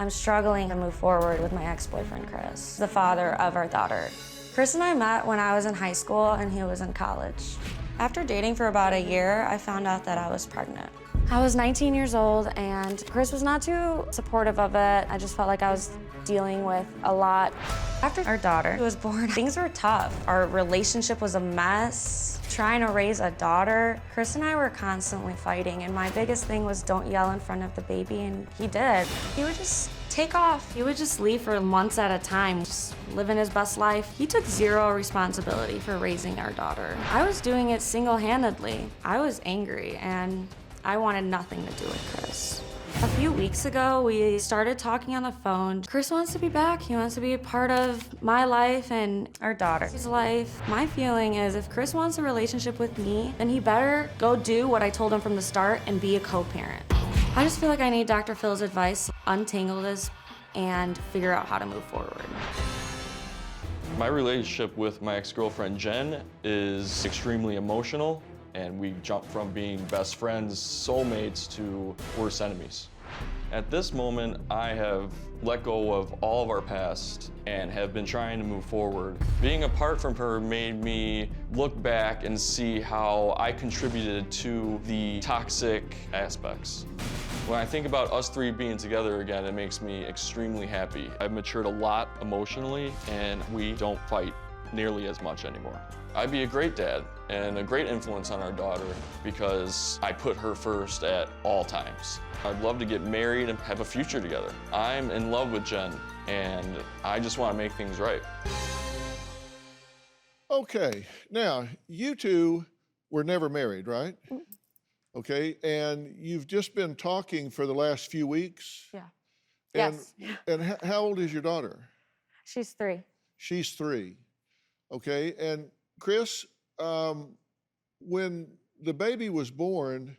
I'm struggling to move forward with my ex-boyfriend, Chris, the father of our daughter. Chris and I met when I was in high school and he was in college. After dating for about a year, I found out that I was pregnant. I was 19 years old and Chris was not too supportive of it. I just felt like I was dealing with a lot. After our daughter was born, things were tough. Our relationship was a mess. Trying to raise a daughter, Chris and I were constantly fighting, and my biggest thing was don't yell in front of the baby, and he did. He would just take off. He would just leave for months at a time, just living his best life. He took zero responsibility for raising our daughter. I was doing it single-handedly. I was angry, and I wanted nothing to do with Chris. A few weeks ago, we started talking on the phone. Chris wants to be back. He wants to be a part of my life and our daughter's life. My feeling is if Chris wants a relationship with me, then he better go do what I told him from the start and be a co-parent. I just feel like I need Dr. Phil's advice, untangle this, and figure out how to move forward. My relationship with my ex-girlfriend, Jen, is extremely emotional, and we jumped from being best friends, soulmates, to worst enemies. At this moment, I have let go of all of our past and have been trying to move forward. Being apart from her made me look back and see how I contributed to the toxic aspects. When I think about us three being together again, it makes me extremely happy. I've matured a lot emotionally, and we don't fight nearly as much anymore. I'd be a great dad and a great influence on our daughter because I put her first at all times. I'd love to get married and have a future together. I'm in love with Jen, and I just want to make things right. Okay, now, you two were never married, right? Okay, and you've just been talking for the last few weeks? Yeah. And, Yes. And how old is your daughter? She's 3. She's 3. Okay, and Chris, when the baby was born,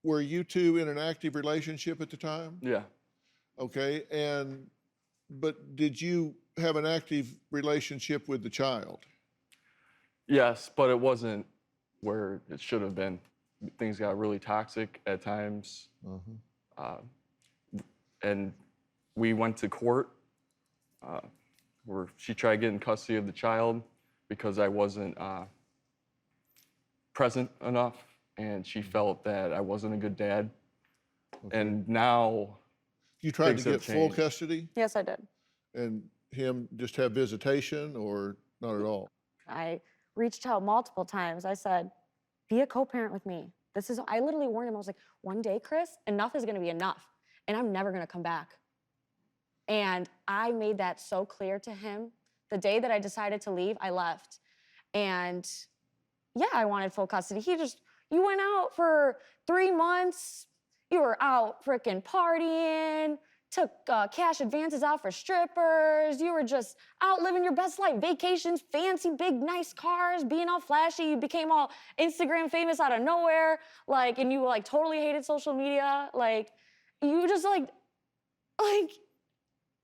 were you two in an active relationship at the time? Yeah. Okay, but did you have an active relationship with the child? Yes, but it wasn't where it should have been. Things got really toxic at times. And we went to court where she tried getting custody of the child because I wasn't present enough, and she felt that I wasn't a good dad. Okay. And now You tried things to have get full changed. custody Yes, I did. and him just have visitation or not at all? I reached out multiple times. I said, be a co-parent with me. I literally warned him. I was like, one day, Chris, enough is gonna be enough, and I'm never gonna come back. And I made that so clear to him. The day that I decided to leave, I left. And yeah, I wanted full custody. You went out for 3 months. You were out frickin' partying, took cash advances out for strippers. You were just out living your best life. Vacations, fancy, big, nice cars, being all flashy. You became all Instagram famous out of nowhere. And you totally hated social media. You just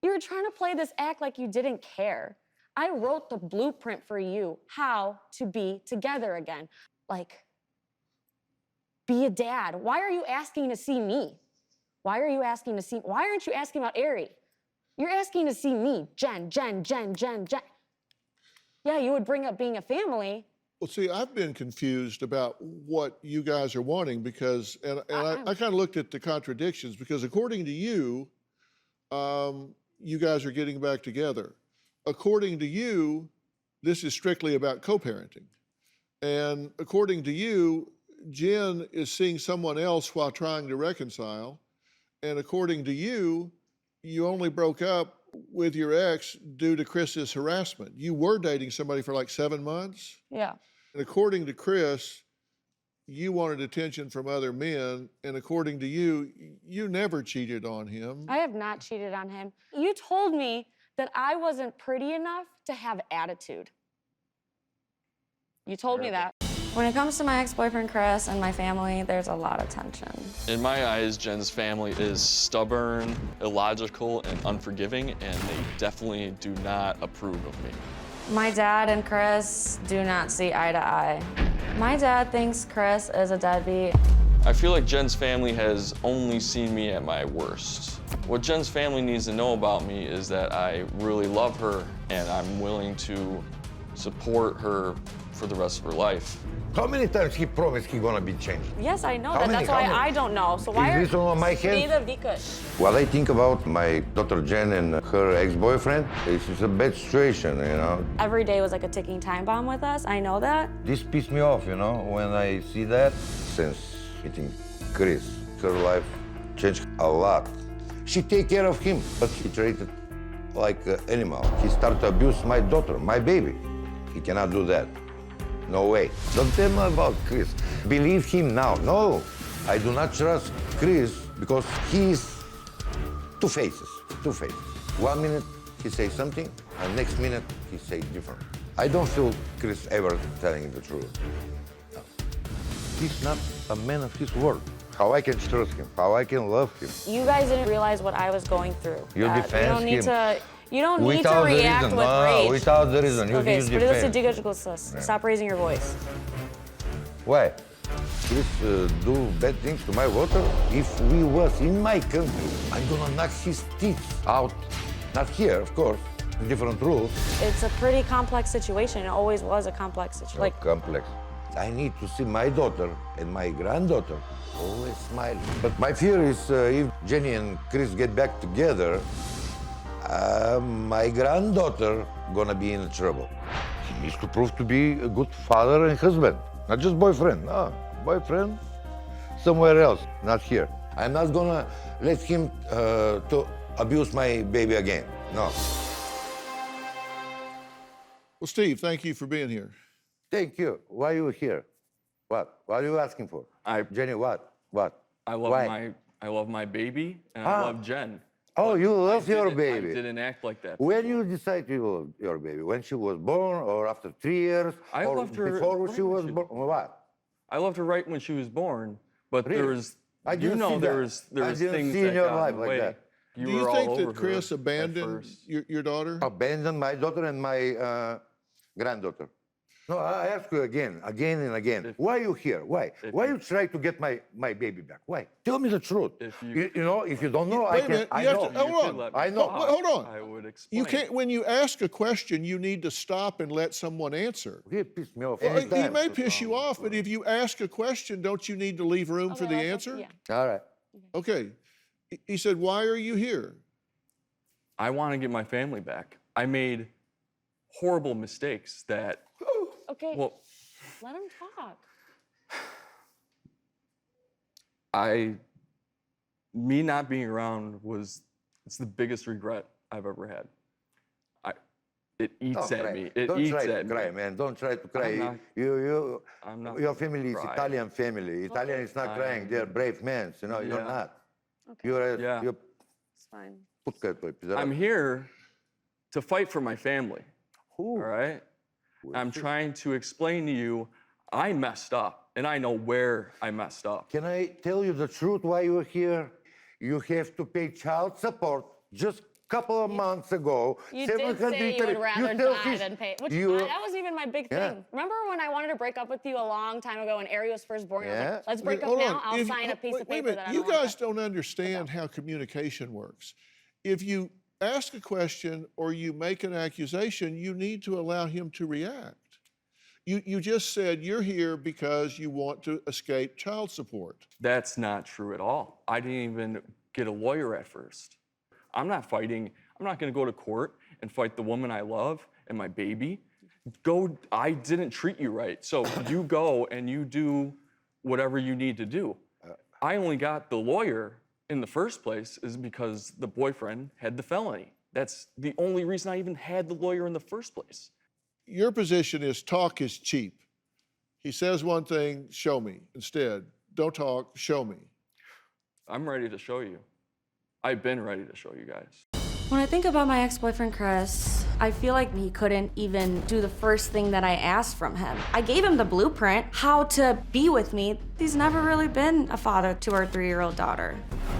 you were trying to play this act like you didn't care. I wrote the blueprint for you, how to be together again. Be a dad. Why are you asking to see me? Why aren't you asking about Ari? You're asking to see me, Jen. Yeah, you would bring up being a family. Well, see, I've been confused about what you guys are wanting because, I kind of looked at the contradictions because according to you, you guys are getting back together. According to you, this is strictly about co-parenting. And according to you, Jen is seeing someone else while trying to reconcile. And according to you, you only broke up with your ex due to Chris's harassment. You were dating somebody for 7 months. Yeah. And according to Chris, you wanted attention from other men. And according to you, you never cheated on him. I have not cheated on him. You told me that I wasn't pretty enough to have attitude. You told me that. When it comes to my ex-boyfriend, Chris, and my family, there's a lot of tension. In my eyes, Jen's family is stubborn, illogical, and unforgiving, and they definitely do not approve of me. My dad and Chris do not see eye to eye. My dad thinks Chris is a deadbeat. I feel like Jen's family has only seen me at my worst. What Jen's family needs to know about me is that I really love her and I'm willing to support her for the rest of her life. How many times he promised he gonna be changed? Yes, I know How that. many? That's why How many? I don't know. So why Is this on my hands? Neither Vikush. What I think about my daughter Jen and her ex-boyfriend, it's a bad situation, you know. Every day was like a ticking time bomb with us. I know that. This pissed me off, you know, when I see that. Since meeting Chris, her life changed a lot. She take care of him, but he treated like an animal. He started to abuse my daughter, my baby. He cannot do that. No way. Don't tell me about Chris. Believe him now. No, I do not trust Chris because he's two faces. Two faces. 1 minute he says something, and next minute he says different. I don't feel Chris ever telling the truth. No. He's not a man of his word. How I can trust him? How I can love him? You guys didn't realize what I was going through. You defend don't need him. to. You don't need to Without the react reason. with No, rage. without the reason. You Okay, defend. stop raising your voice. Why? Chris do bad things to my daughter? If we was in my country, I'm gonna knock his teeth out. Not here, of course. Different rules. It's a pretty complex situation. It always was a complex situation. Like, Complex. I need to see my daughter and my granddaughter always smiling. But my fear is if Jenny and Chris get back together, my granddaughter gonna be in trouble. He needs to prove to be a good father and husband, not just boyfriend. No, boyfriend somewhere else, not here. I'm not gonna let him to abuse my baby again. No. Well, Steve, thank you for being here. Thank you. Why are you here? What? What are you asking for? Jenny, what? What? I love Why? I love my baby and I love Jen. Oh, you love your I baby. didn't act like that. When you decide you love your baby? When she was born or after 3 years? I or loved her before right she when was she- born? What? I loved her right when she was born, but there Really? was, I didn't see there that. was I didn't things see that in your got life in the like way. that. You Do you were all think over that Chris her at abandoned first. your daughter? Abandoned my daughter and my granddaughter. No, I ask you again and again. Why are you here? Why? Why you try to get my baby back? Why? Tell me the truth. If you- You know, if you don't know, Wait I a can. minute, I you have know. to- hold You on. could let me I know. talk. Hold on. I would explain. You can't. When you ask a question, you need to stop and let someone answer. He pissed me off. Well, he anytime. may piss you off, but if you ask a question, don't you need to leave room for the answer? Yeah. All right. Okay. He said, "Why are you here?" I want to get my family back. I made horrible mistakes that, Okay, well, let him talk. me not being around it's the biggest regret I've ever had. It eats Don't at cry. me. It Don't eats try at to cry, me. man. Don't try to cry. not- I'm not Your gonna family is cry. Italian family. Italian is not crying. They're brave men. You know, you're Yeah. not. Okay. Yeah. You're It's fine. I'm here to fight for my family. Who? All right? I'm trying to explain to you, I messed up, and I know where I messed up. Can I tell you the truth why you're here? You have to pay child support just a couple of months ago. You did say you would rather die than pay. Which that wasn't even my big thing. Yeah. Remember when I wanted to break up with you a long time ago when Ari was first born? I was Yeah. like, let's break Wait, up hold now. on. I'll If sign a piece wait of a paper minute. that I You don't want guys don't understand how communication works. If you ask a question or you make an accusation, you need to allow him to react. You just said you're here because you want to escape child support. That's not true at all. I didn't even get a lawyer at first. I'm not fighting. I'm not going to go to court and fight the woman I love and my baby. I didn't treat you right. So you go and you do whatever you need to do. I only got the lawyer in the first place is because the boyfriend had the felony. That's the only reason I even had the lawyer in the first place. Your position is talk is cheap. He says one thing, show me. Instead, don't talk, show me. I'm ready to show you. I've been ready to show you guys. When I think about my ex-boyfriend, Chris, I feel like he couldn't even do the first thing that I asked from him. I gave him the blueprint, how to be with me. He's never really been a father to our 3-year-old daughter.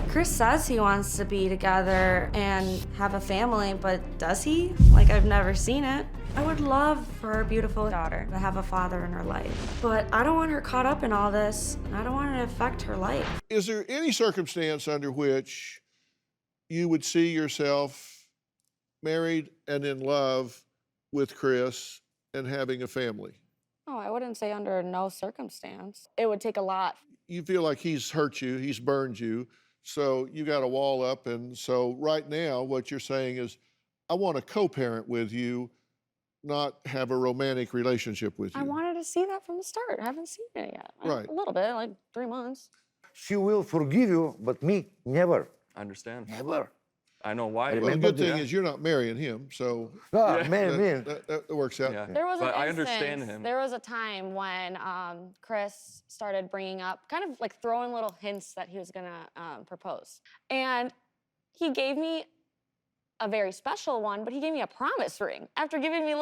Chris says he wants to be together and have a family, but does he? Like, I've never seen it. I would love for our beautiful daughter to have a father in her life, but I don't want her caught up in all this. I don't want it to affect her life. Is there any circumstance under which you would see yourself married and in love with Chris and having a family? Oh, I wouldn't say under no circumstance. It would take a lot. You feel like he's hurt you, he's burned you, so you got a wall up. And so right now, what you're saying is, I want to co-parent with you, not have a romantic relationship with you. I wanted to see that from the start. I haven't seen it yet. Right. A little bit, like 3 months. She will forgive you, but me, never. I understand. Never. I know why. Well, the good thing is you're not marrying him, so Ah, man. that works out. Yeah. There was But an I instance, understand him. There was a time when Chris started bringing up, kind of like throwing little hints that he was gonna propose. And he gave me a very special one, but he gave me a promise ring. After giving me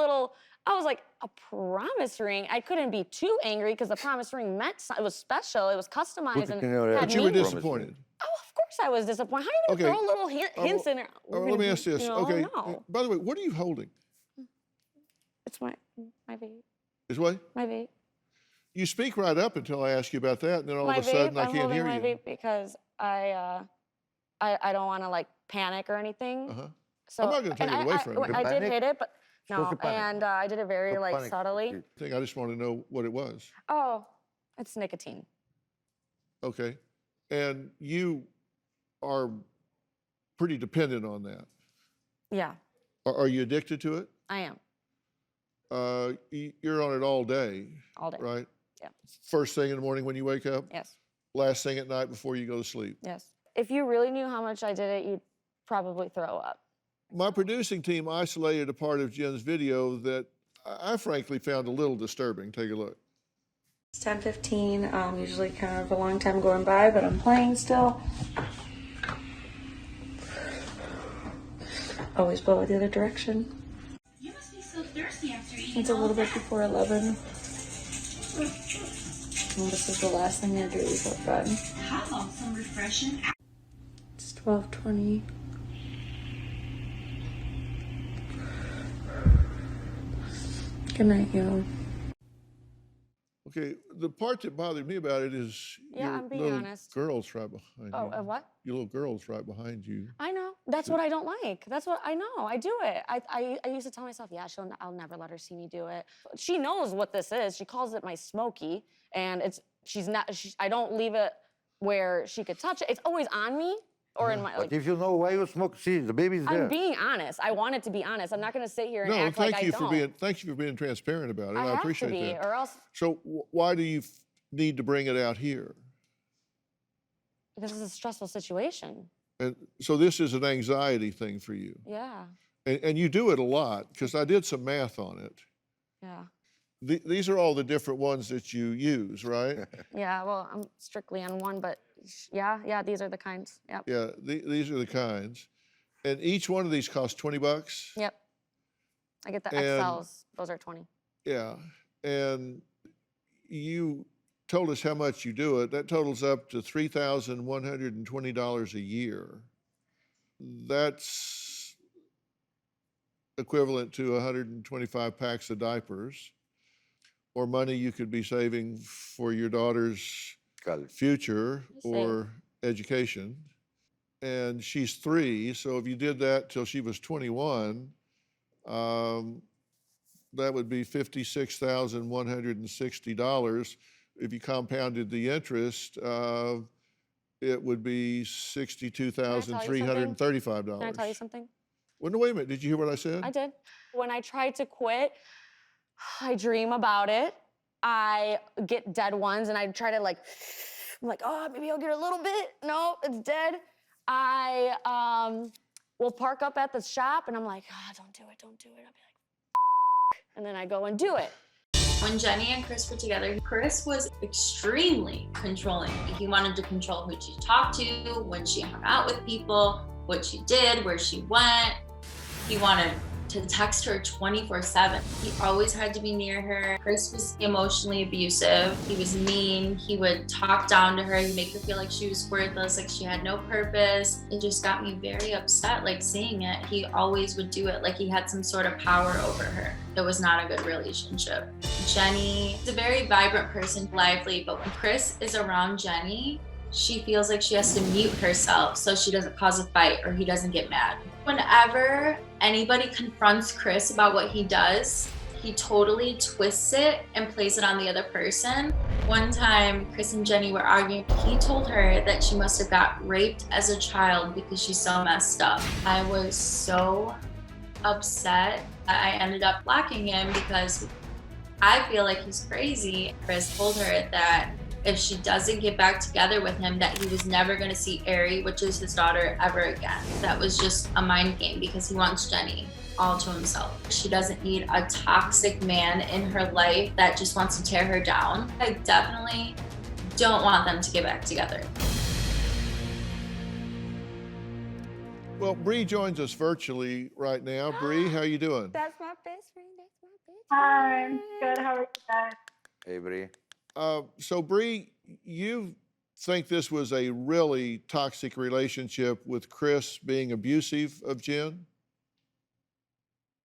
I was like, a promise ring? I couldn't be too angry because the promise ring meant it was special, it was customized, and had But you were meaning. disappointed. Oh, of course I was disappointed. How are you gonna Okay. throw little hints in there? Let me ask this. You know, Okay. no. By the way, what are you holding? It's my vape. Is what? My vape. You speak right up until I ask you about that, and then all My of a sudden vape, I I'm can't holding hear my you. vape because I don't want to like panic or anything. Uh-huh. So I'm not gonna take and it away from you. I did Panic? hit it, but Supposed no, to panic. and I did it very Don't like panic. subtly. I just want to know what it was. Oh, it's nicotine. Okay. And you are pretty dependent on that. Yeah, Are you addicted to it? I am You're on it all day, all day. right? Yeah. First thing in the morning when you wake up, Yes, last thing at night before you go to sleep. yes. If you really knew how much I did it, you'd probably throw up. My producing team isolated a part of Jen's video that I frankly found a little disturbing. Take a look. It's 10:15, usually kind of a long time going by, but I'm playing still. Always blow it the other direction. You must be so thirsty after eating. It's a little bit before 11. And this is the last thing I do before bed. How about some refreshing? It's 12:20. Good night, y'all. Okay, the part that bothered me about it is Yeah, your I'm being little honest. girl's right behind Oh, you. what? Your little girl's right behind you. I know. That's what I don't like. That's what I know. I do it. I used to tell myself, yeah, I'll never let her see me do it. She knows what this is. She calls it my smoky, and I don't leave it where she could touch it. It's always on me or in my. But if you know why you smoke, see, the baby's there. I'm being honest. I want it to be honest. I'm not going to sit here and No, act like thank I you don't. thank you for being transparent about it. I I have appreciate to be, that. or else So why do you need to bring it out here? this is a stressful situation. And so this is an anxiety thing for you. Yeah, And you do it a lot, because I did some math on it. yeah, These are all the different ones that you use, right? yeah. Well, I'm strictly on one, but yeah. These are the kinds. Yep. Yeah, these are the kinds. And each one of these costs 20 bucks. Yep. I get the And- XLs. Those are 20. Yeah. And you told us how much you do it. That totals up to $3,120 a year. That's equivalent to 125 packs of diapers, or money you could be saving for your daughter's College. future I see. or education. And she's 3, so if you did that till she was 21, that would be $56,160. If you compounded the interest, it would be $62,335. Can I tell you something? Well, no, wait a minute. Did you hear what I said? I did. When I tried to quit, I dream about it. I get dead ones, and I try to I'm like, oh, maybe I'll get a little bit. No, it's dead. I will park up at the shop, and I'm like, oh, don't do it. I'll be like, and then I go and do it. When Jenny and Chris were together, Chris was extremely controlling. He wanted to control who she talked to, when she hung out with people, what she did, where she went. He wanted to text her 24/7. He always had to be near her. Chris was emotionally abusive. He was mean. He would talk down to her. He'd make her feel like she was worthless, like she had no purpose. It just got me very upset, like seeing it. He always would do it like he had some sort of power over her. It was not a good relationship. Jenny is a very vibrant person, lively, but when Chris is around Jenny, she feels like she has to mute herself so she doesn't cause a fight or he doesn't get mad. Whenever anybody confronts Chris about what he does, he totally twists it and plays it on the other person. One time, Chris and Jenny were arguing. He told her that she must have got raped as a child because she's so messed up. I was so upset that I ended up blocking him because I feel like he's crazy. Chris told her that if she doesn't get back together with him, that he was never going to see Ari, which is his daughter, ever again. That was just a mind game because he wants Jenny all to himself. She doesn't need a toxic man in her life that just wants to tear her down. I definitely don't want them to get back together. Well, Bree joins us virtually right now. Bree, how you doing? That's my best friend. That's my best friend. Hi, I'm good. How are you guys? Hey, Bree. So Bree, you think this was a really toxic relationship with Chris being abusive of Jen?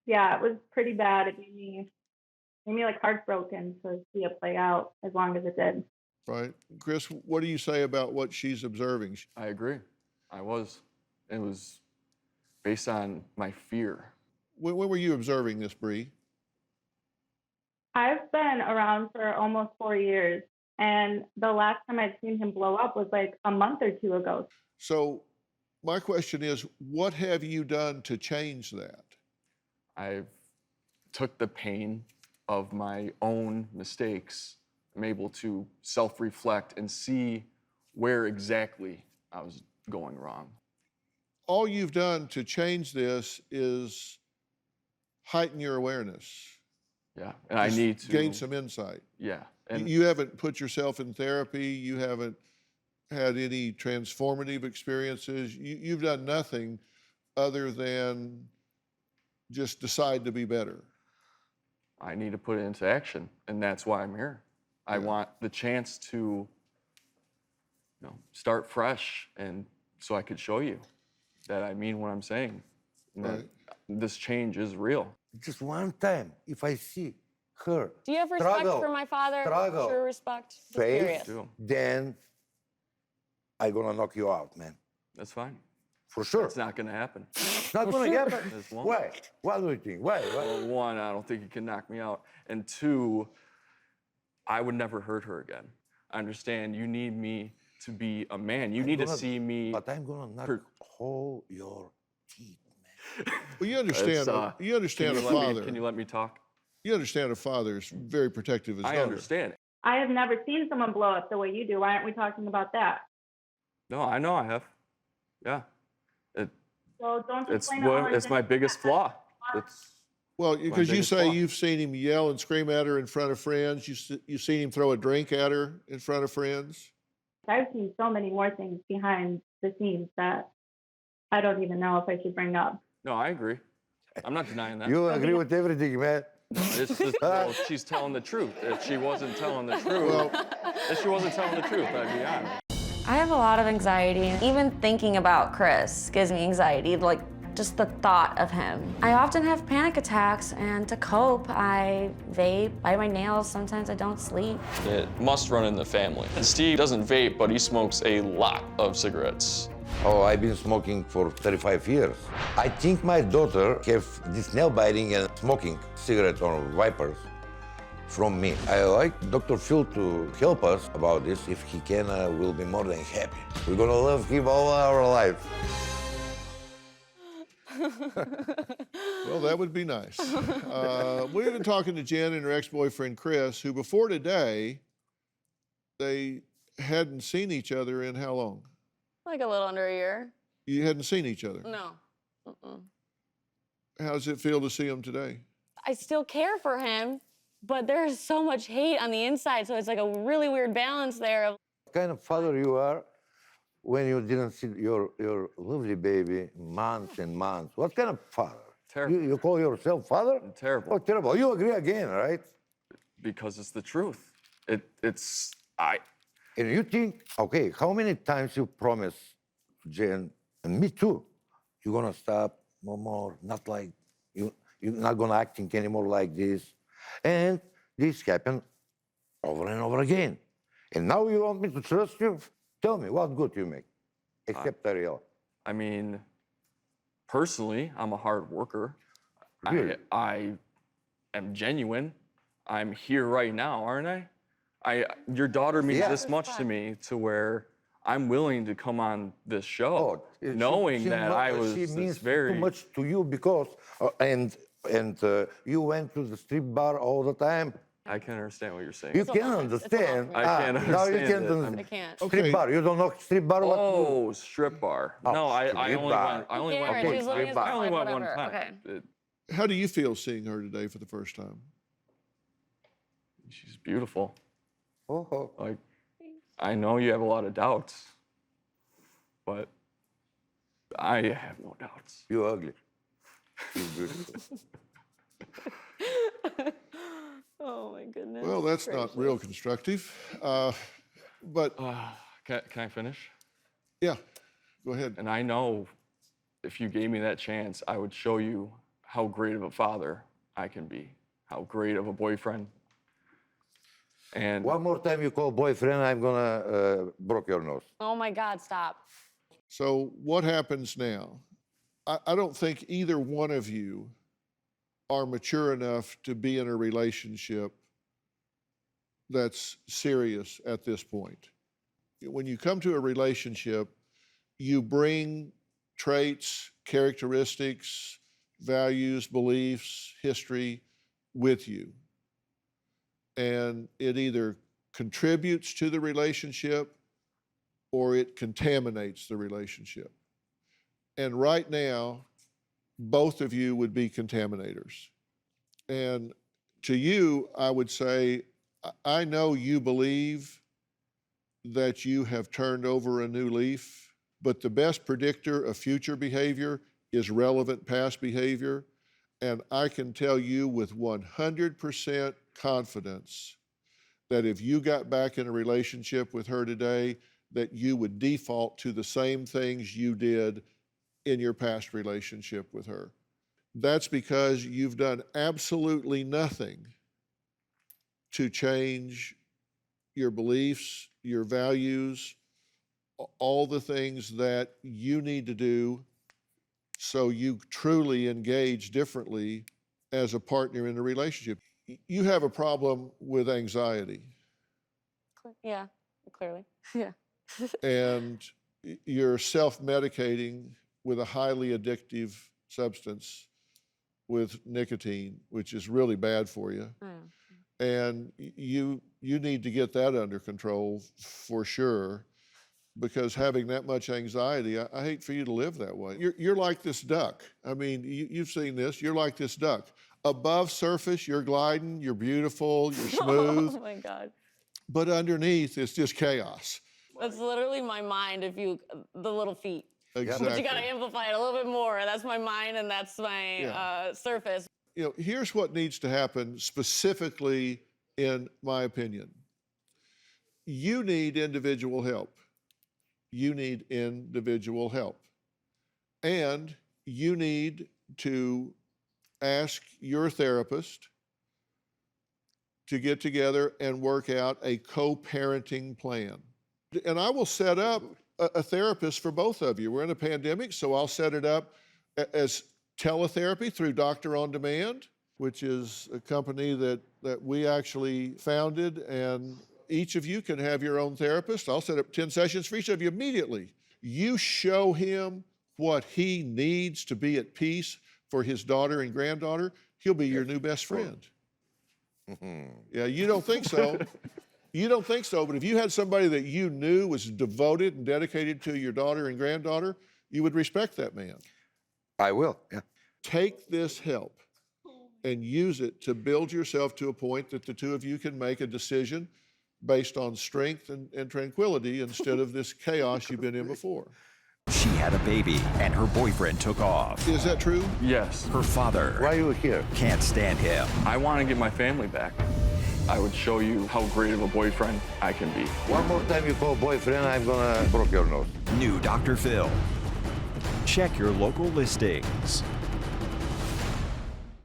Yeah, it was pretty bad. It made me like heartbroken to see it play out as long as it did. Right. Chris, what do you say about what she's observing? I agree. It was based on my fear. When were you observing this, Bree? I've been around for almost 4 years, and the last time I'd seen him blow up was like a month or two ago. So my question is, what have you done to change that? I've took the pain of my own mistakes. I'm able to self-reflect and see where exactly I was going wrong. All you've done to change this is heighten your awareness. Yeah, and I Just need to gain some insight. Yeah, and You haven't put yourself in therapy. You haven't had any transformative experiences. You've done nothing other than just decide to be better. I need to put it into action, and that's why I'm here. I want the chance to, start fresh, and so I could show you that I mean what I'm saying, and that Right. this change is real. Just one time, if I see her Do you have respect struggle, for my father? struggle, True respect? Just faith, curious. Do. then I gonna knock you out, man. That's fine. For sure. It's not going to happen. It's not gonna happen. This won't. Why? What do you think? Why? Well, one, I don't think you can knock me out, and two, I would never hurt her again. I understand you need me to be a man. You need to see me. But I'm gonna knock per- all your teeth, man. Well, you understand. It's, You understand a can you let me- father. Can you let me talk? You understand a father is very protective of his I daughter. understand. I have never seen someone blow up the way you do. Why aren't we talking about that? No, I know I have. Yeah. So don't just It's blame it all on it's my Jenny. biggest flaw. It's Well, because you biggest say flaw. you've seen him yell and scream at her in front of friends. You've seen him throw a drink at her in front of friends. I've seen so many more things behind the scenes that I don't even know if I should bring up. no, I agree. I'm not denying that. You agree with everything, man. It's just, well, she's telling the truth. If she wasn't telling the truth, Well, if she wasn't telling the truth, I'd be honest. I have a lot of anxiety. Even thinking about Chris gives me anxiety, like just the thought of him. I often have panic attacks, and to cope, I vape, bite my nails. Sometimes I don't sleep. It must run in the family. Steve doesn't vape, but he smokes a lot of cigarettes. Oh, I've been smoking for 35 years. I think my daughter have this nail biting and smoking cigarettes or vipers from me. I like Dr. Phil to help us about this. If he can, we'll be more than happy. We're gonna love him all our life. Well, that would be nice. We've been talking to Jen and her ex-boyfriend Chris, who before today, they hadn't seen each other in how long? Like a little under a year. You hadn't seen each other. No. Mm-mm. How does it feel to see them today? I still care for him, but there's so much hate on the inside, so it's like a really weird balance there. What kind of father you are when you didn't see your lovely baby months and months? What kind of father? Terrible. You call yourself father? Terrible. Oh, terrible. You agree again, right? Because it's the truth. It's And you think, okay, how many times you promise Jen, and me too, you're gonna stop, no more, not like, you're not gonna acting anymore like this. And this happened over and over again. And now you want me to trust you? Tell me, what good you make? Except Ariel. I mean, personally, I'm a hard worker. Really? I am genuine. I'm here right now, aren't I? Your daughter means Yeah. this much to me to where I'm willing to come on this show, knowing that I was She this means very. too much to you because, you went to the strip bar all the time. I can understand what you're saying. You It's a can lot. understand. It's a lot. I can't Now you understand can't it. I understand. can't. Okay. Strip bar. You don't know strip bar? What? Oh, strip bar. Oh, No, I strip only bar. went. I only went Garrett, one he's living time. his I only life, went one whatever. time. Okay. How do you feel seeing her today for the first time? She's beautiful. Oh, Like, I know you have a lot of doubts, but I have no doubts. you ugly. She's beautiful. Oh my goodness. Well, that's not real constructive. But Can I finish? yeah, go ahead. And I know if you gave me that chance, I would show you how great of a father I can be, how great of a boyfriend. And One more time you call boyfriend, I'm gonna broke your nose. Oh my God, stop. So what happens now? I don't think either one of you are mature enough to be in a relationship that's serious at this point. When you come to a relationship, you bring traits, characteristics, values, beliefs, history with you. And it either contributes to the relationship or it contaminates the relationship. And right now, both of you would be contaminators. And to you, I would say, I know you believe that you have turned over a new leaf, but the best predictor of future behavior is relevant past behavior. And I can tell you with 100% confidence that if you got back in a relationship with her today, that you would default to the same things you did in your past relationship with her. That's because you've done absolutely nothing to change your beliefs, your values, all the things that you need to do so you truly engage differently as a partner in a relationship. You have a problem with anxiety, Yeah, clearly. Yeah. and you're self-medicating with a highly addictive substance with nicotine, which is really bad for you. And you need to get that under control for sure, because having that much anxiety, I hate for you to live that way. You're like this duck. I mean, you've seen this. You're like this duck. Above surface, you're gliding, you're beautiful, you're smooth, Oh my God. but underneath, it's just chaos. That's literally my mind if you, the little feet. Exactly. But you gotta amplify it a little bit more. That's my mind and that's my Yeah. surface. You know, here's what needs to happen specifically, in my opinion. You need individual help. You need individual help. And you need to ask your therapist to get together and work out a co-parenting plan. And I will set up a therapist for both of you. We're in a pandemic, so I'll set it up as teletherapy through Doctor on Demand, which is a company that we actually founded, and each of you can have your own therapist. I'll set up 10 sessions for each of you immediately. You show him what he needs to be at peace for his daughter and granddaughter, he'll be your new best friend. Yeah, you don't think so. You don't think so, but if you had somebody that you knew was devoted and dedicated to your daughter and granddaughter, you would respect that man. I will, yeah. Take this help and use it to build yourself to a point that the two of you can make a decision based on strength and tranquility instead of this chaos you've been in before. She had a baby and her boyfriend took off. Is that true? Yes. Her father Why are you here? can't stand him. I want to get my family back. I would show you how great of a boyfriend I can be. One more time you call boyfriend, I'm gonna broke your nose. New Dr. Phil. Check your local listings.